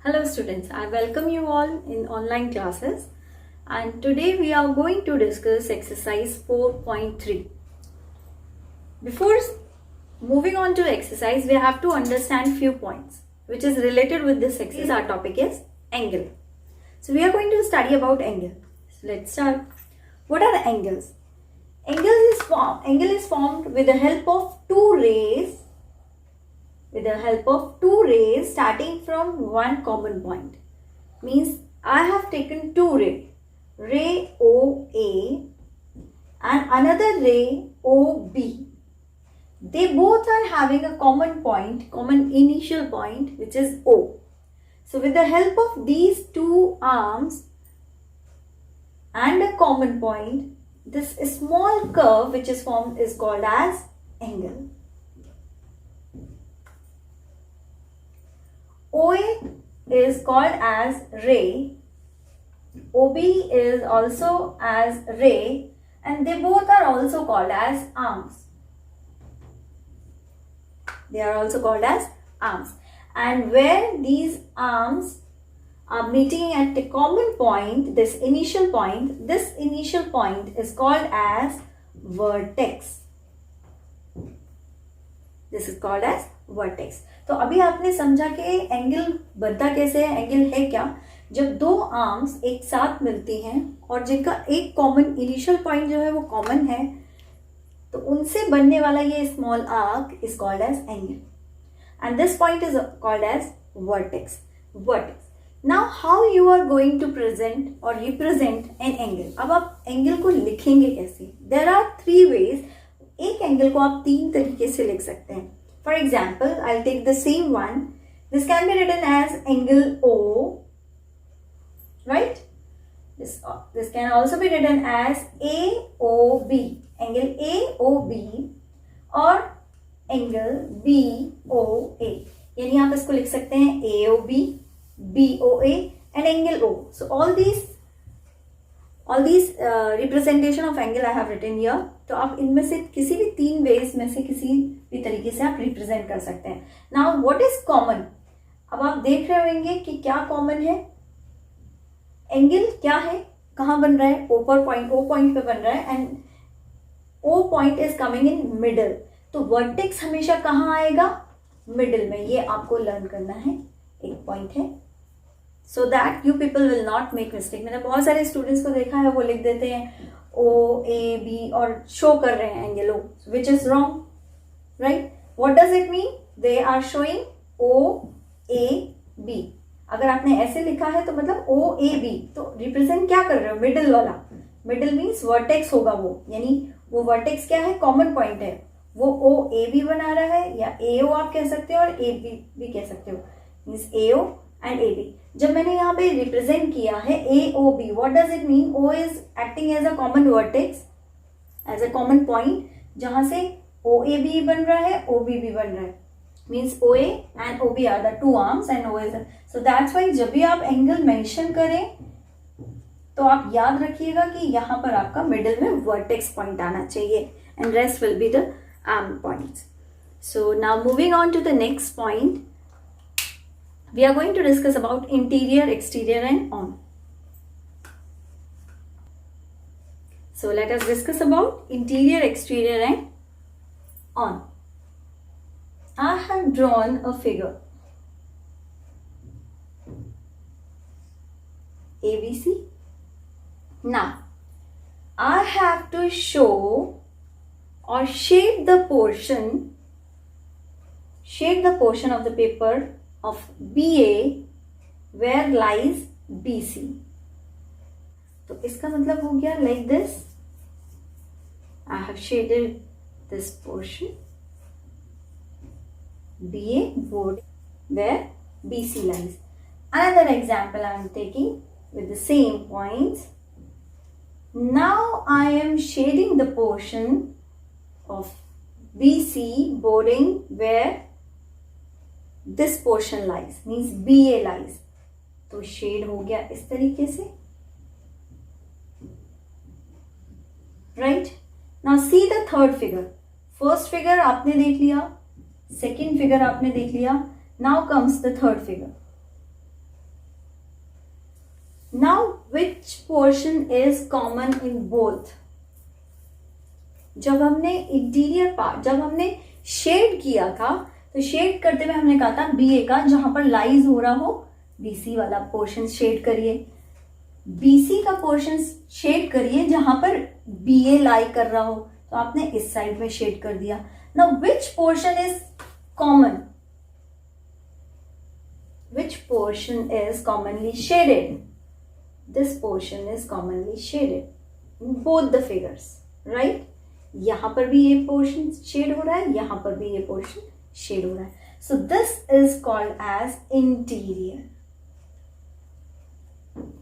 Hello students, I welcome you all in online classes and today we are going to discuss exercise 4.3. Before moving on to exercise, we have to understand few points which is related with this exercise. Our topic is angle. So we are going to study about angle. So let's start. What are angles? Angle is formed with the help of two rays starting from one common point. Means I have taken two ray OA and another ray OB. They both are having a common initial point, which is O. So with the help of these two arms and a common point, this small curve which is formed is called as angle. OA is called as ray, OB is also as ray, and they both are also called as arms. They are also called as arms. And where these arms are meeting at a common point, this initial point is called as vertex. This is called as vertex. तो अभी आपने समझा कि angle बनता कैसे है, angle है क्या? जब दो आर्म्स एक साथ मिलती हैं और जिनका एक कॉमन इनिशियल पॉइंट जो है वो कॉमन है, तो उनसे बनने वाला ये small arc is called as angle and this point is called as vertex. Now how you are going to present और रिप्रेजेंट एन एंगल. अब आप एंगल को लिखेंगे कैसे? There are three ways. एक एंगल को आप तीन तरीके से लिख सकते हैं. For example, I'll take the same one. This can be written as angle O, right? This can also be written as AOB, angle AOB or angle BOA. यानी आप इसको लिख सकते हैं AOB, BOA and angle O. So all these representation of angle I have written here. तो आप इनमें से किसी भी तीन वेज में से किसी भी तरीके से आप रिप्रेजेंट कर सकते हैं. Now what is common? अब आप देख रहे होंगे कि क्या कॉमन है. एंगल क्या है, कहाँ बन रहा है? ओ पॉइंट पे बन रहा है and O point is coming in middle. तो वर्टेक्स हमेशा कहाँ आएगा? मिडल में. ये आपको लर्न करना है. एक पॉइंट है so that you people will not make mistake. मैंने बहुत सारे स्टूडेंट्स को देखा है, वो लिख देते हैं OAB और शो कर रहे हैं angle O, which is wrong, right? What does it mean? They are showing OAB. अगर आपने ऐसे लिखा है तो मतलब OAB, तो रिप्रेजेंट क्या कर रहे हो? मिडिल वाला. मिडिल मीन्स वर्टेक्स होगा वो, यानी वो वर्टेक्स क्या है? कॉमन पॉइंट है. वो OAB बना रहा है या AO आप कह सकते हो और AB भी कह सकते हो. Means AO and AB. जब मैंने यहाँ पे रिप्रेजेंट किया है AOB, what does it mean? O is acting as a common vertex, as a common point, जहां से OAB बन रहा है, OB भी बन रहा है. Means OA and OB are the two arms and O is. So that's why जब भी आप एंगल मेंशन करें तो आप याद रखिएगा कि यहाँ पर आपका मिडिल में वर्टेक्स पॉइंट आना चाहिए and rest will be the arm points. So now moving on to the next point. We are going to discuss about interior, exterior and on. So let us discuss about interior, exterior and on. I have drawn a figure ABC. Now I have to show or shade the portion of the paper of BA where lies BC. तो इसका मतलब हो गया like this. I have shaded this portion BA board where BC lies. Another example I am taking with the same points. Now I am shading the portion of BC boarding where this portion lies, means BA lies. तो shade हो गया इस तरीके से. Right. Now see the third figure. First figure आपने देख लिया, second figure आपने देख लिया. Now comes the third figure. Now, which portion is common in both? जब हमने इंटीरियर पार्ट, जब हमने शेड किया था, तो शेड करते हुए हमने कहा था BA का जहां पर लाइज हो रहा हो BC वाला पोर्शन शेड करिए, BC का पोर्शन शेड करिए जहां पर BA लाई कर रहा हो, तो आपने इस साइड में शेड कर दिया. Now which portion is common? Which portion is commonly shaded? This portion is commonly shaded in both the figures, right? यहां पर भी ये पोर्शन शेड हो रहा है, यहां पर भी ये पोर्शन शेड हो रहा है. So this is called as interior.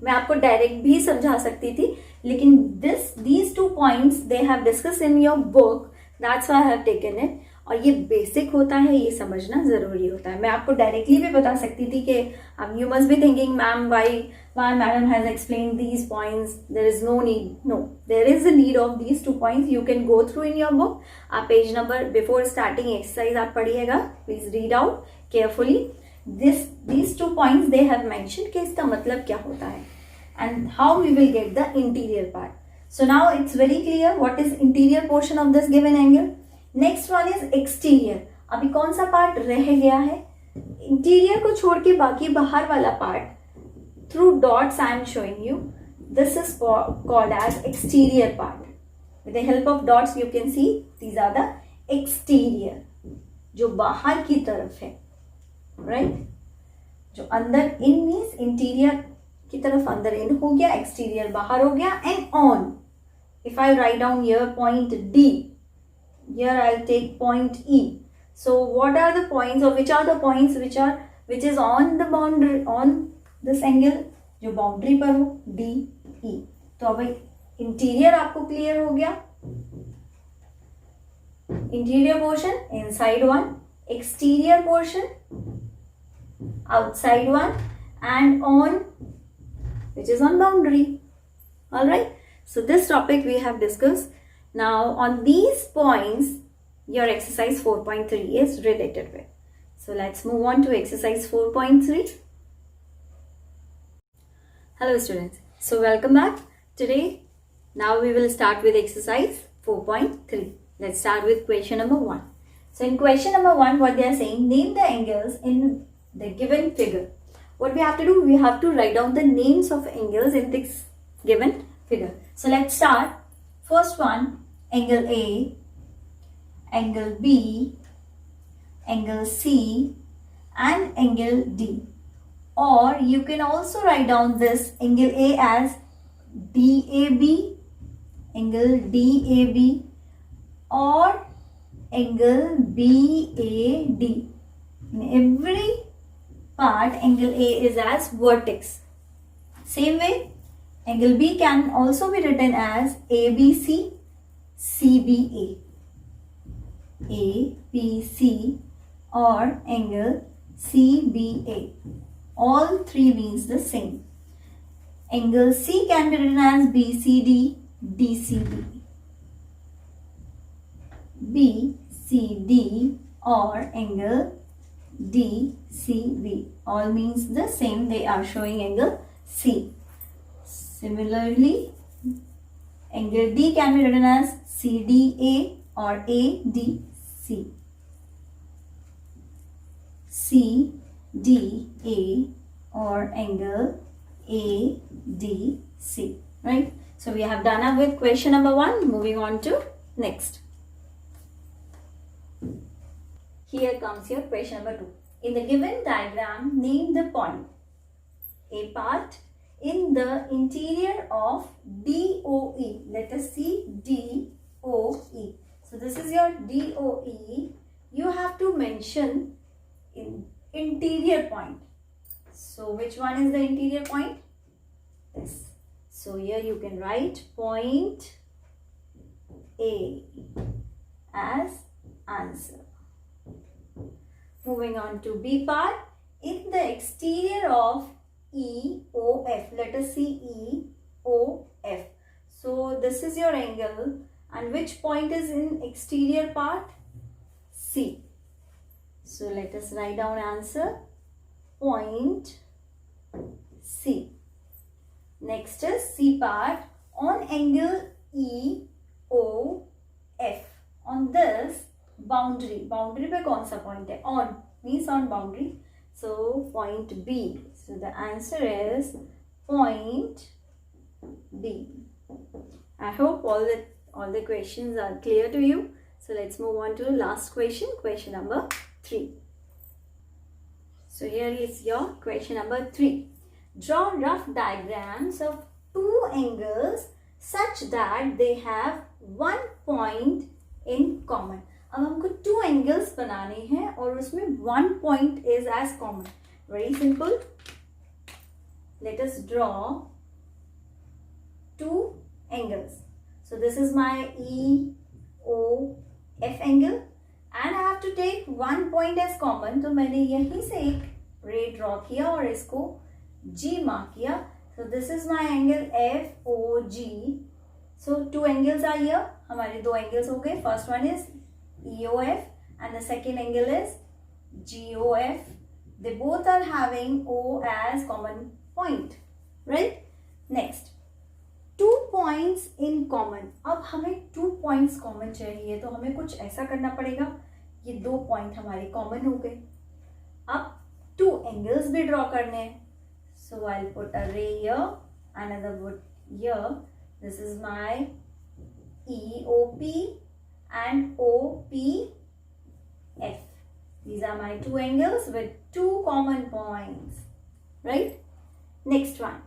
मैं आपको डायरेक्ट भी समझा सकती थी, लेकिन these 2 points they have discussed in your book, that's why I have taken it. और ये बेसिक होता है, ये समझना जरूरी होता है. मैं आपको डायरेक्टली भी बता सकती थी कि अब you must be thinking ma'am why madam has explained these points, there is no need. No, there is a need of these 2 points. You can go through in your book. आप page number before starting exercise आप पढ़िएगा, please read out carefully. These 2 points they have mentioned कि इसका मतलब क्या होता है and how we will get the interior part. So now it's very clear what is interior portion of this given angle. Next one is exterior. अभी कौन सा part रह गया है? इंटीरियर को छोड़ के बाकी बाहर वाला part through dots I am showing you, this is called as exterior part. With the help of dots you can see these are the exterior, जो बाहर की तरफ है, राइट? जो अंदर इन मीन्स इंटीरियर की तरफ अंदर इन हो गया, एक्सटीरियर बाहर हो गया. And on, if I write down here point D, here I'll take point E. So what are the points, or which are the points which is on the boundary, on this angle, जो boundary पर हो, D E. तो अब interior आपको clear हो गया. Interior portion inside one, exterior portion outside one, and on which is on boundary. All right, so this topic we have discussed. Now on these points your exercise 4.3 is related with. So let's move on to exercise 4.3. Hello students, so welcome back. Today now we will start with exercise 4.3. Let's start with question number 1. So in question number 1 what they are saying, name the angles in the given figure. What we have to do, we have to write down the names of angles in this given figure. So let's start. First one, angle A, angle B, angle C, and angle D. Or you can also write down this angle A as DAB, angle DAB, or angle BAD. In every part, angle A is as vertex. Same way, angle B can also be written as ABC, CBA, ABC, or angle CBA. All three means the same. Angle C can be written as BCD, DCB, BCD, or angle DCB. All means the same. They are showing angle C. Similarly, angle D can be written as CDA or ADC. CDA or angle ADC. Right? So we have done up with question number 1. Moving on to next. Here comes your question number 2. In the given diagram, name the point. A part in the interior of DOE. Let us see DOE. So this is your DOE. You have to mention in interior point. So which one is the interior point? This. So here you can write point A as answer. Moving on to B part. In the exterior of EOF. Let us see EOF. So this is your angle, and which point is in exterior part? C. So let us write down answer. Point C. Next is C part. On angle EOF. On this boundary. Boundary पे कौन सा point है? On means on boundary. So point B. So the answer is point B. I hope all the questions are clear to you. So let's move on to the last question. Question number 3. So here is your question number 3. Draw rough diagrams of two angles such that they have one point in common. अब हमको two angles बनाने हैं और उसमें one point is as common. Very simple. Let us draw two angles. So this is my EOF angle and I have to take one point as common. तो मैंने यहीं से एक ray draw किया और इसको G mark किया. So this is my angle FOG. So two angles are here. हमारे दो angles हो गए. First one is EOF and the second angle is GOF. They both are having O as common point. Right? Next. 2 points in common. अब हमें 2 points common चाहिए तो हमें कुछ ऐसा करना पड़ेगा. ये 2 point हमारे common हो गए. अब 2 angles भी draw करने हैं. So I'll put a ray here, another wood here. This is my EOP and OPF. These are my 2 angles with 2 common points. Right? Next one.